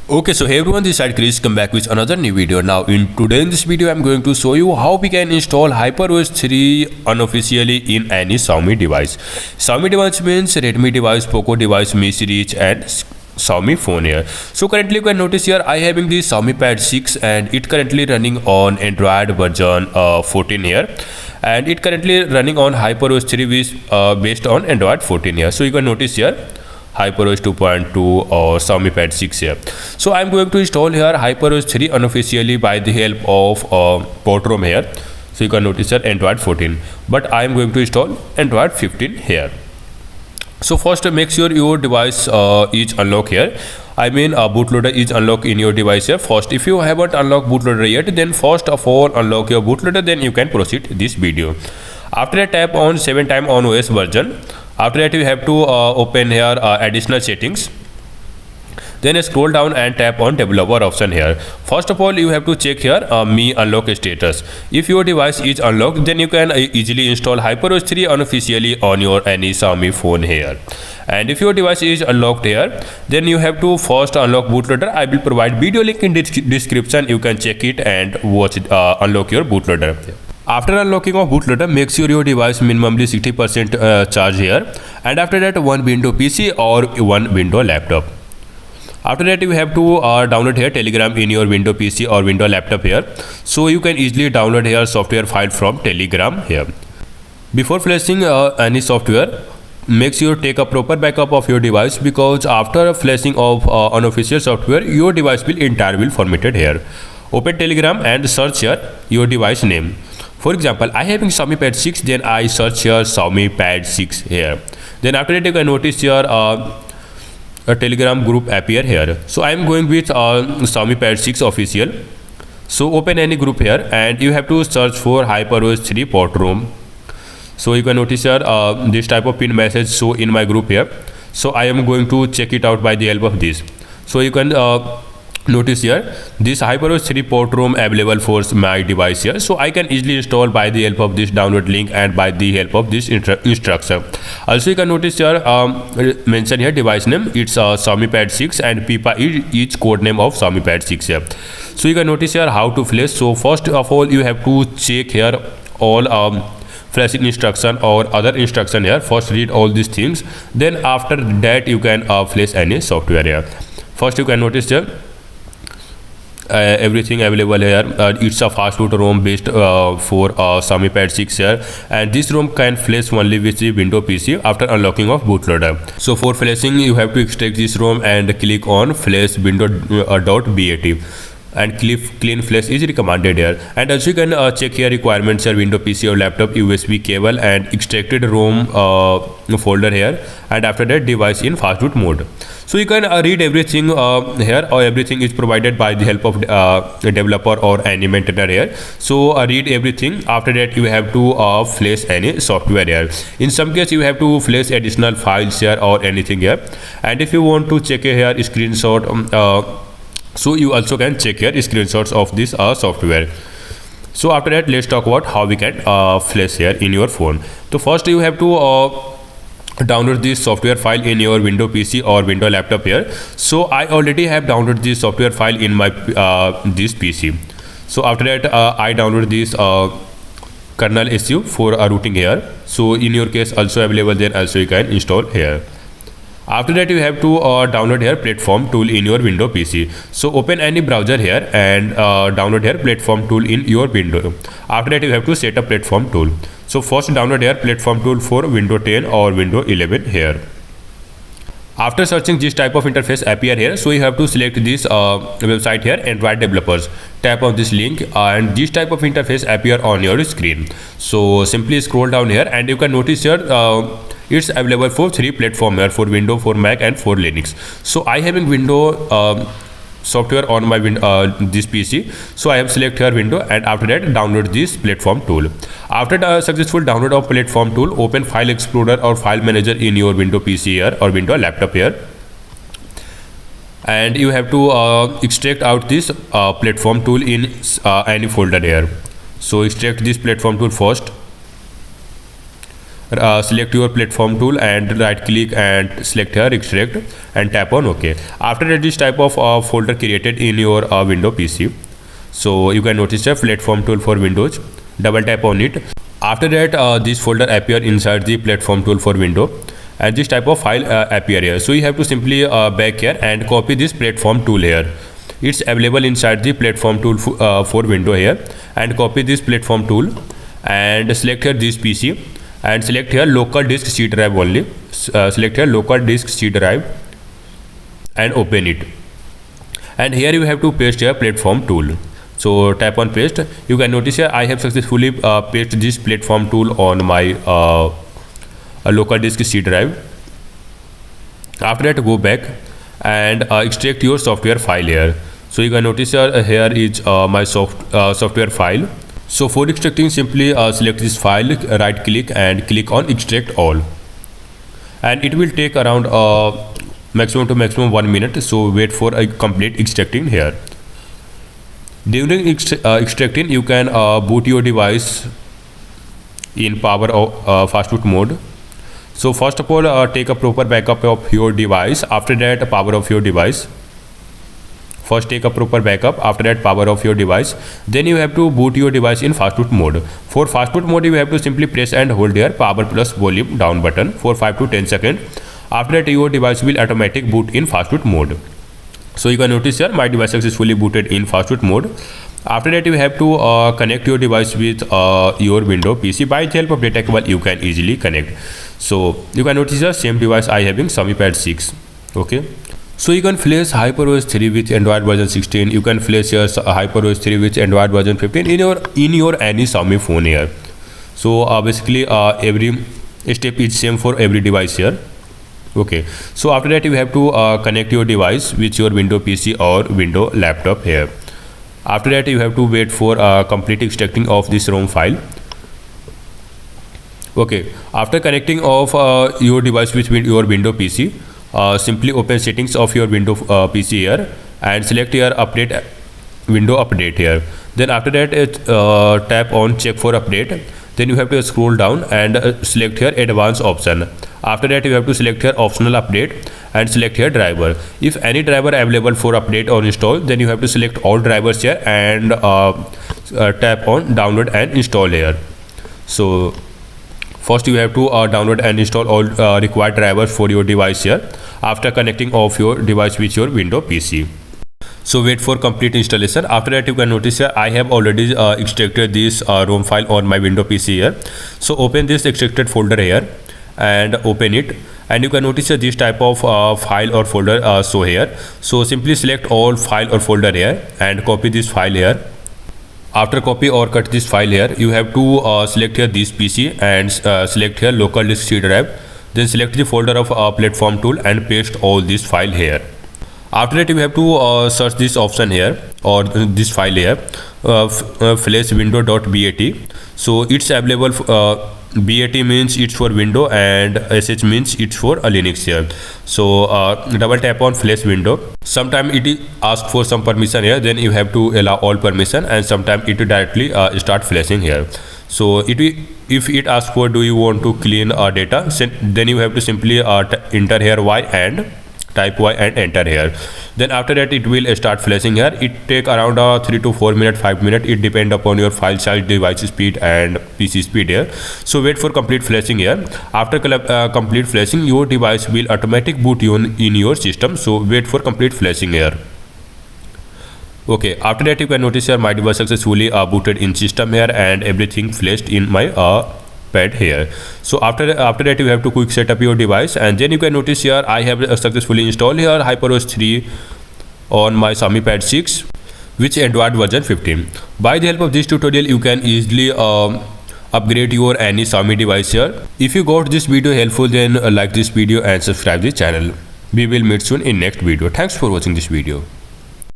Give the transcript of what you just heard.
Okay, so hey everyone, this side Chris, come back with another new video. Now in today's video I'm going to show you how we can install HyperOS 3 unofficially in any Xiaomi device. Xiaomi device means Redmi device, Poco device, Mi series and Xiaomi phone here. So currently you can notice here I having the Xiaomi Pad 6 and it currently running on Android version 14 here, and it currently running on HyperOS 3 which based on Android 14 here. So you can notice here HyperOS 2.2 or Xiaomi Pad 6 here. So I'm going to install here HyperOS 3 unofficially by the help of Poco here. So you can notice here Android 14, but I'm going to install Android 15 here. So first make sure your device is unlocked here. I mean bootloader is unlocked in your device here. First, if you haven't unlocked bootloader yet, then first of all unlock your bootloader, then you can proceed this video. After that, tap on 7 times on OS version. After that, you have to open here additional settings. Then scroll down and tap on developer option here. First of all, you have to check here Mi unlock status. If your device is unlocked, then you can easily install HyperOS 3 unofficially on your any Xiaomi phone here. And if your device is unlocked here, then you have to first unlock bootloader. I will provide video link in description. You can check it and watch it, unlock your bootloader. After unlocking of bootloader, make sure your device minimally 60% charge here, and after that one window PC or one window laptop. After that you have to download here Telegram in your window PC or window laptop here. So you can easily download here software file from Telegram here. Before flashing any software, make sure take a proper backup of your device, because after flashing of unofficial software, your device will entirely formatted here. Open Telegram and search here your device name. For example, I having Xiaomi Pad 6, then I search here Xiaomi Pad 6 here. Then after that you can notice here a Telegram group appear here. So I am going with Xiaomi Pad 6 official. So open any group here and you have to search for HyperOS 3 port room. So you can notice here this type of pin message show in my group here. So I am going to check it out by the help of this. So you can notice here this HyperOS 3 port room available for my device here. So I can easily install by the help of this download link and by the help of this instruction. Also you can notice here mention here device name, it's Xiaomi Pad 6 and PIPA is code name of Xiaomi Pad 6 here. So you can notice here how to flash. So first of all you have to check here all flashing instruction or other instruction here. First read all these things, then after that you can flash any software here. First you can notice here everything available here. It's a fastboot ROM based for Xiaomi Pad 6 here, and this ROM can flash only with the window PC after unlocking of bootloader. So for flashing you have to extract this ROM and click on flash window.bat, and clean flash is recommended here. And also you can check here requirements here, window PC or laptop, USB cable and extracted ROM folder here, and after that device in fastboot mode. So you can read everything here, or everything is provided by the help of developer or any maintainer here. So read everything. After that you have to flash any software here. In some case you have to flash additional files here or anything here. And if you want to check here screenshot, so you also can check here screenshots of this software. So after that let's talk about how we can flash here in your phone. So first you have to download this software file in your window PC or window laptop here. So I already have downloaded this software file in my this PC. So after that I download this kernel issue for routing here. So in your case also available, then also you can install here. After that you have to download here platform tool in your window PC. So open any browser here and download here platform tool in your window. After that you have to set up platform tool. So first download here platform tool for window 10 or window 11 here. After searching this type of interface appear here, so you have to select this website here, Android developers. Tap on this link and this type of interface appear on your screen. So simply scroll down here and you can notice here it's available for 3 platforms here, for Windows, for Mac and for Linux. So I having window software on my this PC, so I have select here window and after that download this platform tool. After the successful download of platform tool, open file explorer or file manager in your window PC here or window laptop here, and you have to extract out this platform tool in any folder here. So extract this platform tool first. select your platform tool and right click and select here extract and tap on OK. After that, this type of folder created in your window PC. So you can notice a platform tool for Windows. Double tap on it. After that, this folder appear inside the platform tool for window, and this type of file appear here. So you have to simply back here and copy this platform tool here. It's available inside the platform tool for window here, and copy this platform tool and select here this PC and select here local disk C drive only. Select here local disk C drive and open it, and here you have to paste here platform tool. So tap on paste. You can notice here I have successfully pasted this platform tool on my local disk C drive. After that, go back and extract your software file here. So you can notice here is my software file. So for extracting, simply select this file, right click and click on extract all, and it will take around maximum to maximum 1 minute. So wait for a complete extracting here. During extracting, you can boot your device in power fastboot mode. So first of all, take a proper backup of your device. After that, power off your device. First take a proper backup, after that power off your device. Then you have to boot your device in fastboot mode. For fastboot mode, you have to simply press and hold here power plus volume down button for 5 to 10 seconds. After that, your device will automatic boot in fastboot mode. So you can notice here my device successfully booted in fastboot mode. After that, you have to connect your device with your window PC. By the help of data cable, you can easily connect. So you can notice the same device I having Xiaomi Pad 6. Okay. So you can flash HyperOS 3 with Android version 16. You can flash your HyperOS 3 with Android version 15 in your any Xiaomi phone here. So basically every step is same for every device here. Okay. So after that, you have to connect your device with your window PC or window laptop here. After that, you have to wait for complete extracting of this ROM file. Okay. After connecting of your device with your window PC, simply open settings of your window PC here and select your update window update here. Then after that, tap on check for update. Then you have to scroll down and select here advanced option. After that, you have to select here optional update and select here driver. If any driver available for update or install, then you have to select all drivers here and tap on download and install here. So first, you have to download and install all required drivers for your device here after connecting off your device with your window PC. So wait for complete installation. After that, you can notice here I have already extracted this ROM file on my window PC here. So open this extracted folder here and open it, and you can notice this type of file or folder show here. So simply select all file or folder here and copy this file here. After copy or cut this file here, you have to select here this PC and select here local disk C drive. Then select the folder of platform tool and paste all this file here. After that, you have to search this option here or this file here, flash window.bat. So it's available. BAT means it's for window and SH means it's for a Linux here. So double tap on flash window. Sometimes it asks for some permission here, then you have to allow all permission, and sometimes it directly start flashing here. So if it asks for do you want to clean data, then you have to simply enter here Y and type Y and enter here. Then after that, it will start flashing here. It take around 3 to 4 minutes, 5 minutes. It depend upon your file size, device speed and PC speed here. So wait for complete flashing here. After complete flashing, your device will automatic boot you in your system. So wait for complete flashing here. Okay, after that, you can notice here my device successfully booted in system here and everything flashed in my pad here. So after that, you have to quick set up your device, and then you can notice here I have successfully installed here HyperOS 3 on my Xiaomi Pad 6 with Android version 15. By the help of this tutorial, you can easily upgrade your any Xiaomi device here. If you got this video helpful, then like this video and subscribe this channel. We will meet soon in next video. Thanks for watching this video.